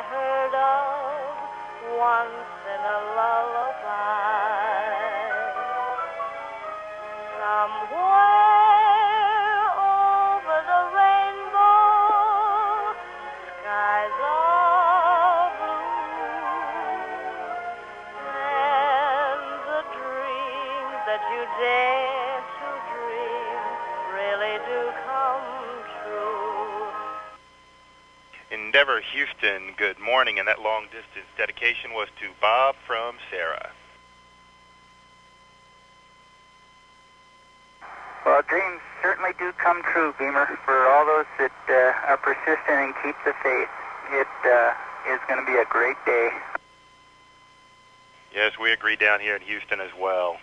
heard of once in a lullaby. Somewhere over the rainbow, skies are blue, and the dreams that you dare to dream really do come true. Endeavour Houston, good morning, and that long-distance dedication was to Bob from Sarah. Well, dreams certainly do come true, Beamer, for all those that are persistent and keep the faith. It is going to be a great day. Yes, we agree down here in Houston as well.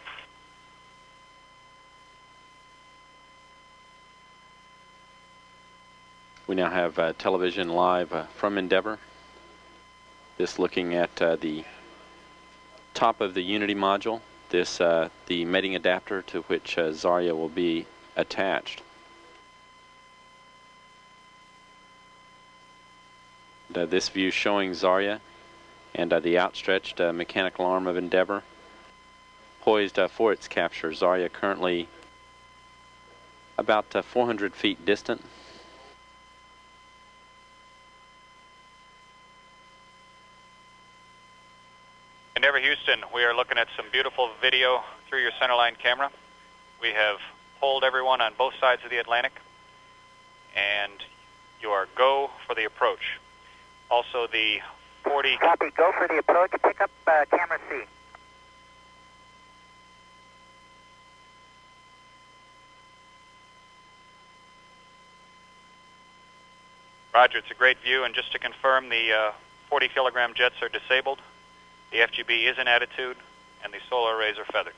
We now have television live from Endeavour. This looking at the top of the Unity module. This the mating adapter to which Zarya will be attached. This view showing Zarya and the outstretched mechanical arm of Endeavour poised for its capture. Zarya currently about 400 feet distant. Endeavour Houston, we are looking at some beautiful video through your centerline camera. We have polled everyone on both sides of the Atlantic, and you are go for the approach. Also the 40... Copy, go for the approach, pick up camera C. Roger, it's a great view, and just to confirm, the 40 kilogram jets are disabled. The FGB is in attitude, and the solar arrays are feathered.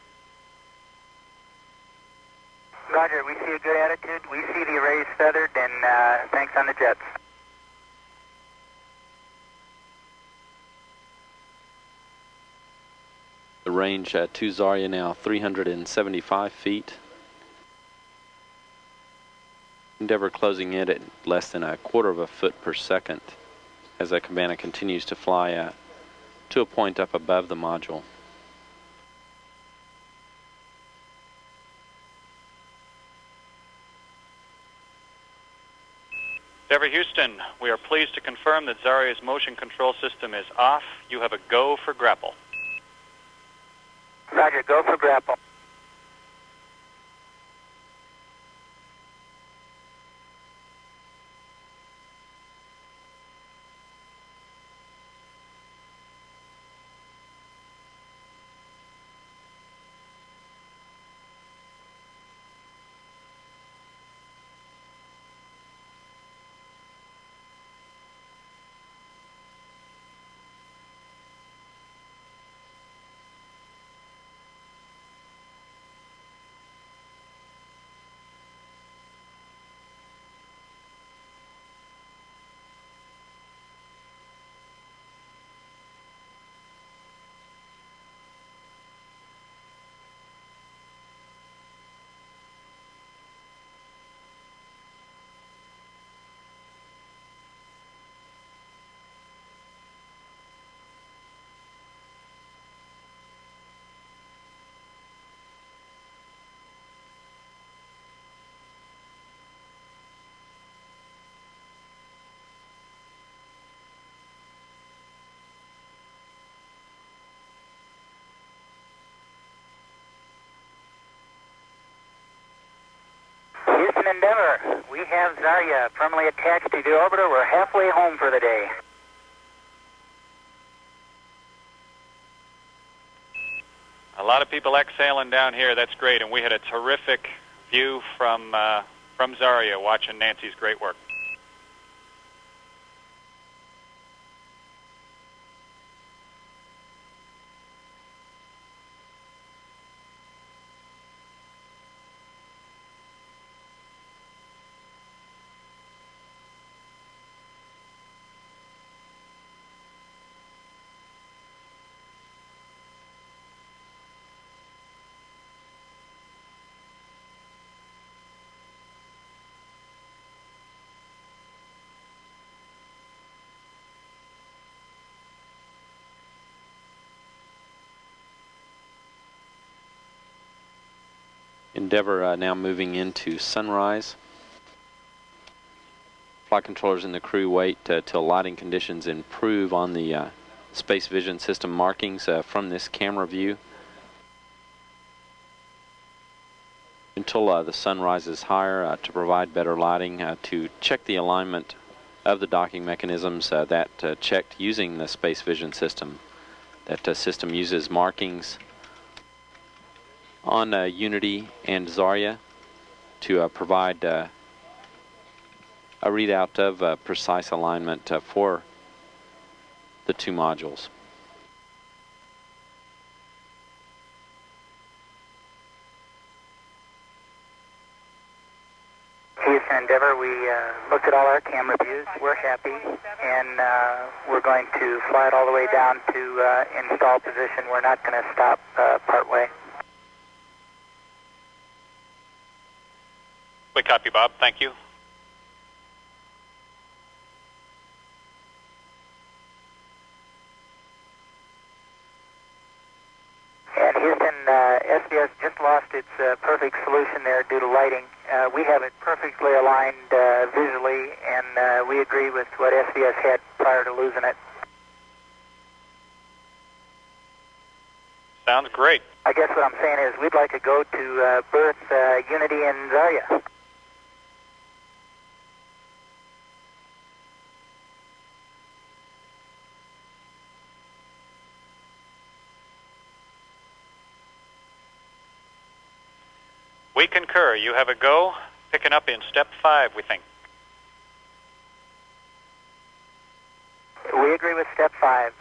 Roger, we see a good attitude. We see the arrays feathered, and thanks on the jets. The range to Zarya now 375 feet. Endeavour closing in at less than a quarter of a foot per second as that Cabana continues to fly to a point up above the module. Endeavour Houston, we are pleased to confirm that Zarya's motion control system is off. You have a go for grapple. Roger, go for grapple. Houston Endeavour, we have Zarya firmly attached to the orbiter. We're halfway home for the day. A lot of people exhaling down here. That's great, and we had a terrific view from Zarya watching Nancy's great work. Endeavour now moving into sunrise. Flight controllers and the crew wait till lighting conditions improve on the space vision system markings from this camera view until the sun rises higher to provide better lighting, to check the alignment of the docking mechanisms that checked using the space vision system. That system uses markings on Unity and Zarya to provide a readout of precise alignment for the two modules. Houston Endeavour, we looked at all our camera views. We're happy, and we're going to fly it all the way down to install position. We're not going to stop part way. We copy, Bob. Thank you. And Houston, SDS just lost its perfect solution there due to lighting. We have it perfectly aligned visually, and we agree with what SDS had prior to losing it. Sounds great. I guess what I'm saying is we'd like to go to berth Unity and Zarya. We concur. You have a go. Picking up in step 5, we think. We agree with step 5.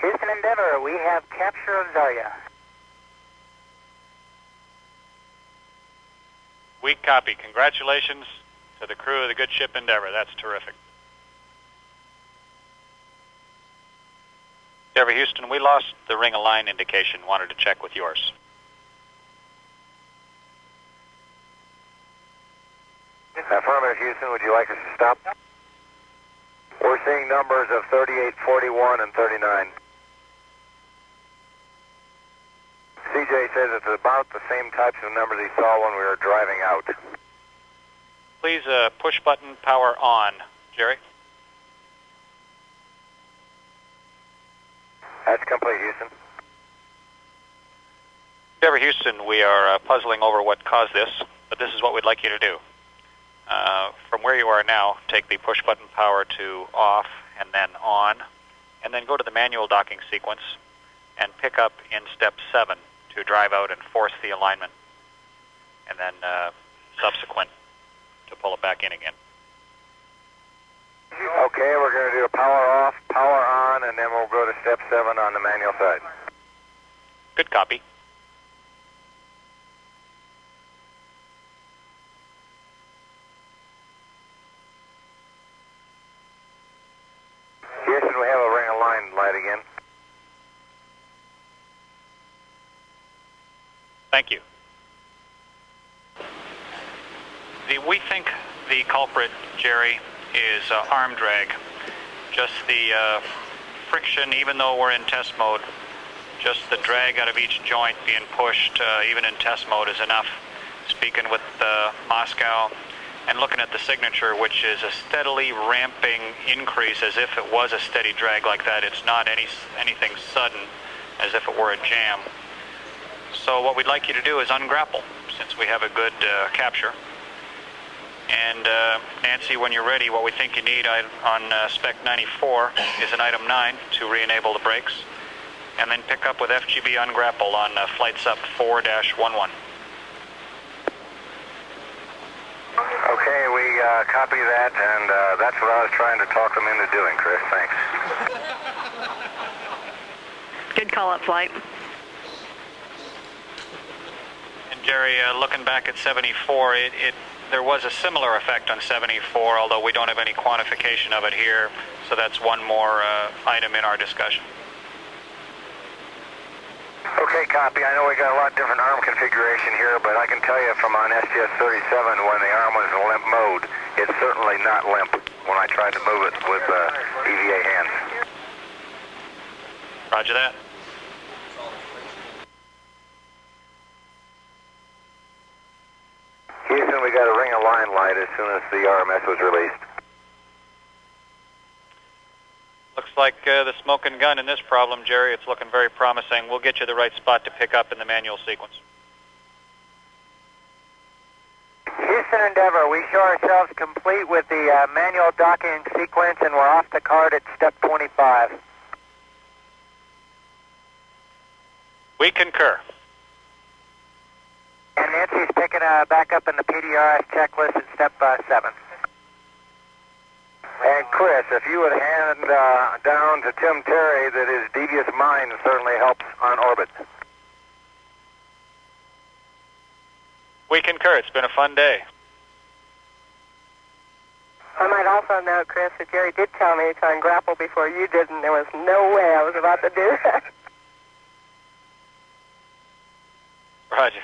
Houston Endeavour, we have capture of Zarya. We copy. Congratulations to the crew of the good ship Endeavour. That's terrific. Endeavour Houston, we lost the ring of line indication. Wanted to check with yours. Affirmative, Houston. Would you like us to stop? We're seeing numbers of 38, 41, and 39. CJ says it's about the same types of numbers he saw when we were driving out. Please push button power on, Jerry. That's complete, Houston. Endeavour Houston, we are puzzling over what caused this, but this is what we'd like you to do. From where you are now, take the push button power to off and then on, and then go to the manual docking sequence and pick up in step 7 to drive out and force the alignment, and then subsequent to pull it back in again. Okay, we're going to do a power off, power on, and then we'll go to step 7 on the manual side. Good copy. Houston, we have a ring of line light again. Thank you. We think the culprit, Jerry, is arm drag. Just the friction, even though we're in test mode, just the drag out of each joint being pushed, even in test mode, is enough. Speaking with Moscow and looking at the signature, which is a steadily ramping increase as if it was a steady drag like that. It's not anything sudden, as if it were a jam. So what we'd like you to do is ungrapple, since we have a good capture. And Nancy, when you're ready, what we think you need on spec 94 is an item 9 to re-enable the brakes, and then pick up with FGB ungrapple on flight sub 4-11. Okay, we copy that, and that's what I was trying to talk them into doing, Chris. Thanks. Good call up, flight. And Jerry, looking back at 74, there was a similar effect on 74, although we don't have any quantification of it here, so that's one more item in our discussion. Okay, copy. I know we got a lot different arm configuration here, but I can tell you from on STS-37 when the arm was in limp mode, it's certainly not limp when I tried to move it with EVA hands. Roger that. Houston, we got a ring of line light as soon as the RMS was released. Looks like the smoking gun in this problem, Jerry. It's looking very promising. We'll get you the right spot to pick up in the manual sequence. Houston Endeavour, we show ourselves complete with the manual docking sequence, and we're off the card at step 25. We concur. And Nancy's picking back up in the PDRS checklist at step 7. And Chris, if you would hand down to Tim Terry that his devious mind certainly helps on orbit. We concur. It's been a fun day. I might also note, Chris, that Jerry did tell me to ungrapple before you did, and there was no way I was about to do that. Roger.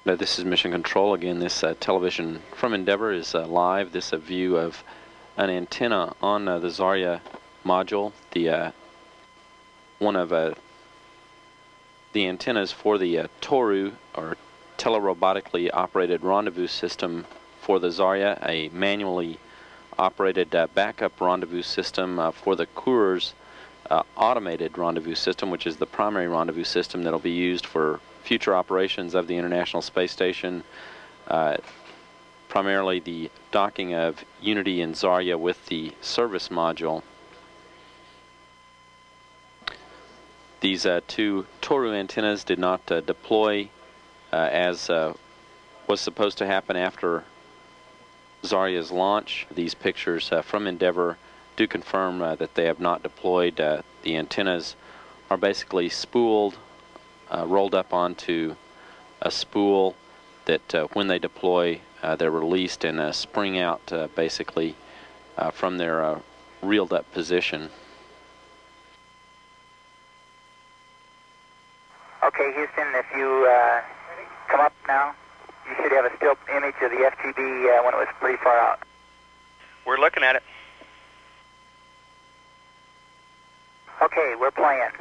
This is Mission Control again. This television from Endeavour is live. This is a view of an antenna on the Zarya module. The one of the antennas for the Toru, or telerobotically operated rendezvous system for the Zarya, a manually operated backup rendezvous system for the Currie's automated rendezvous system, which is the primary rendezvous system that will be used for future operations of the International Space Station, primarily the docking of Unity and Zarya with the service module. These two Toru antennas did not deploy as was supposed to happen after Zarya's launch. These pictures from Endeavour do confirm that they have not deployed. The antennas are basically spooled, rolled up onto a spool that when they deploy they're released and spring out basically from their reeled up position. Okay, Houston, if you come up now, you should have a still image of the FGB when it was pretty far out. We're looking at it. Okay, we're playing.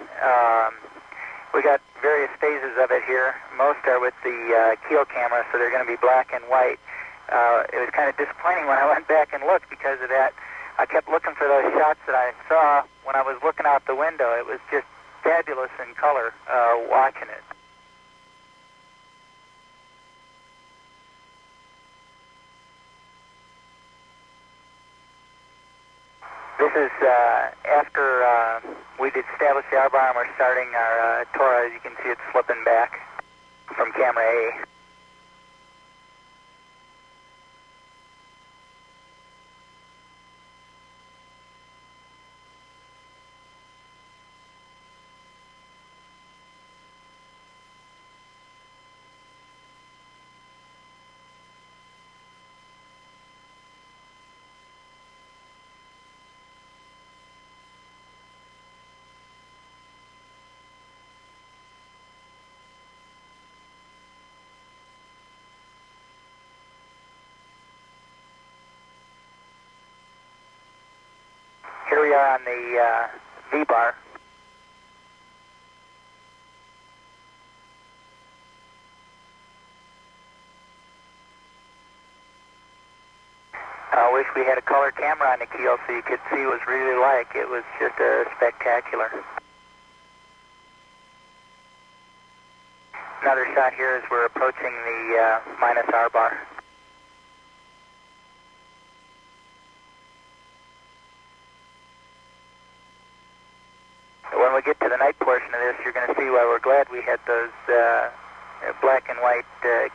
We got various phases of it here. Most are with the keel camera, so they're going to be black and white. It was kind of disappointing when I went back and looked because of that. I kept looking for those shots that I saw when I was looking out the window. It was just fabulous in color watching it. This is after we'd established the R-bar and we're starting our Tora. As you can see, it's slipping back from camera A. Here we are on the V-bar. I wish we had a color camera on the keel so you could see what it was really like. It was just spectacular. Another shot here as we're approaching the minus R-bar. When we get to the night portion of this, you're going to see why we're glad we had those black and white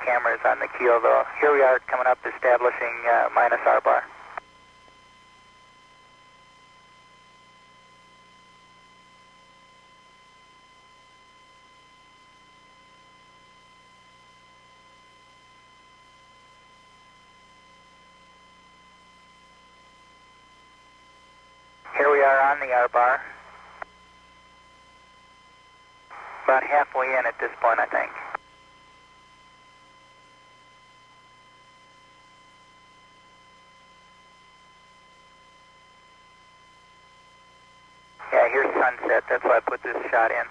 cameras on the keel, though. Here we are coming up, establishing minus R-bar. on the R-bar. About halfway in at this point, I think. Yeah, here's sunset. That's why I put this shot in.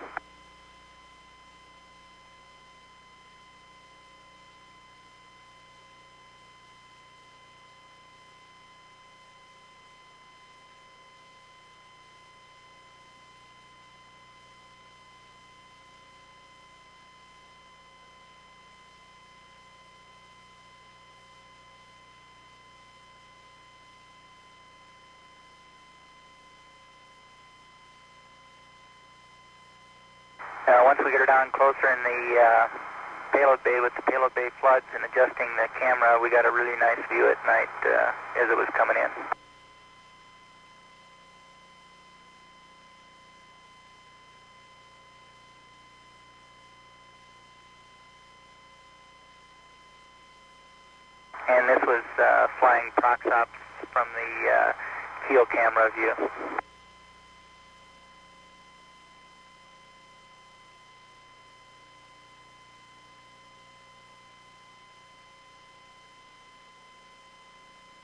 Once we get her down closer in the payload bay with the payload bay floods and adjusting the camera, we got a really nice view at night as it was coming in. And this was flying proxops from the keel camera view.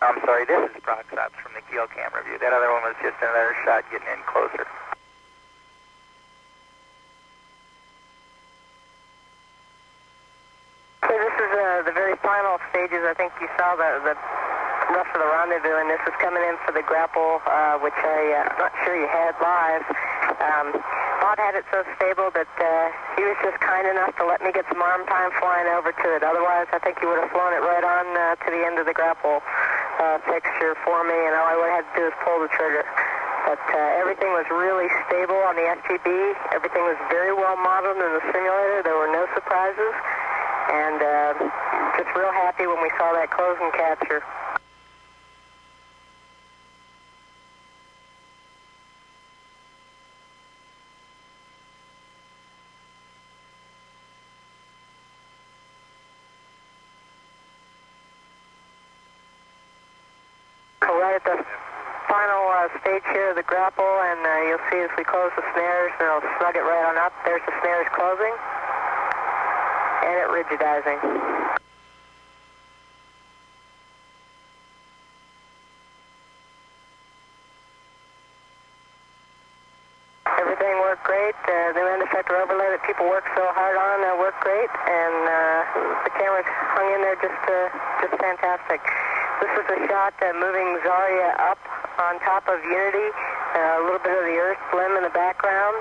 I'm sorry, this is proxops from the keel camera view. That other one was just another shot getting in closer. So this is the very final stages. I think you saw the rest of the rendezvous, and this is coming in for the grapple, which I'm not sure you had live. Bob had it so stable that he was just kind enough to let me get some arm time flying over to it. Otherwise, I think he would have flown it right on to the end of the grapple fixture for me, and all I would have had to do is pull the trigger. But everything was really stable on the SGB. Everything was very well modeled in the simulator. There were no surprises, and just real happy when we saw that closing capture. Right at the final stage here of the grapple, and you'll see as we close the snares, it'll snug it right on up. There's the snares closing, and it rigidizing. Everything worked great. The end effector overlay that people worked so hard on worked great, and the cameras hung in there just fantastic. This is a shot moving Zarya up on top of Unity, a little bit of the Earth blim in the background,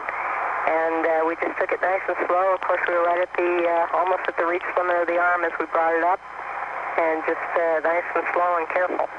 and we just took it nice and slow. Of course, we were right at the almost at the reach limit of the arm as we brought it up, and just nice and slow and careful.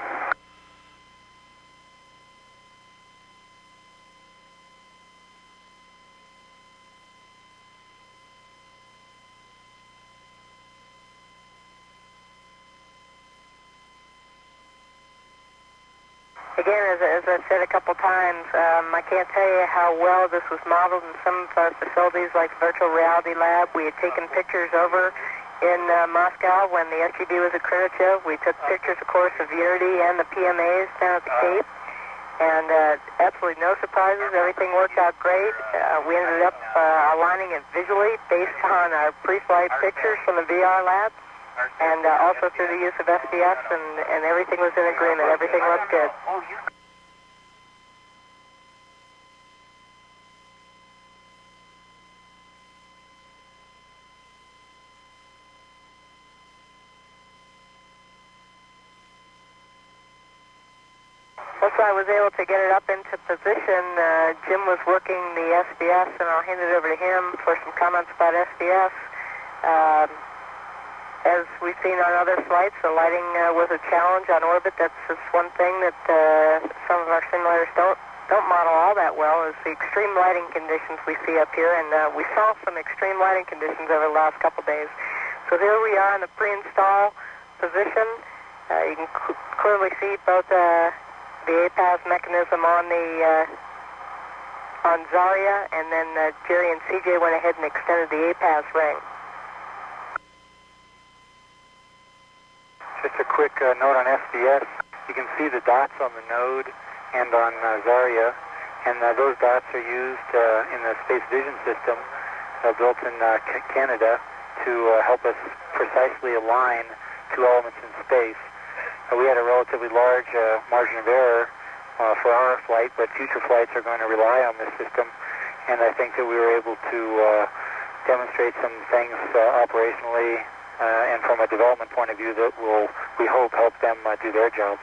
Again, as I've said a couple times, I can't tell you how well this was modeled in some of our facilities like Virtual Reality Lab. We had taken pictures over in Moscow when the SGB was at Krikalev. We took pictures, of course, of Unity and the PMAs down at the Cape, and absolutely no surprises. Everything worked out great. We ended up aligning it visually based on our pre-flight pictures from the VR lab, and also through the use of SDS, and everything was in agreement. Everything looked good. Once I was able to get it up into position, Jim was working the SDS, and I'll hand it over to him for some comments about SDS. As we've seen on other flights, the lighting was a challenge on orbit. That's one thing that some of our simulators don't model all that well, is the extreme lighting conditions we see up here, and we saw some extreme lighting conditions over the last couple days. So here we are in the pre-install position. You can clearly see both the APAS mechanism on on Zarya, and then Jerry and CJ went ahead and extended the APAS ring. Just a quick note on SDS. You can see the dots on the node and on Zarya. And those dots are used in the space vision system built in Canada to help us precisely align two elements in space. We had a relatively large margin of error for our flight, but future flights are going to rely on this system. And I think that we were able to demonstrate some things operationally and from a development point of view that will, we hope, help them do their job.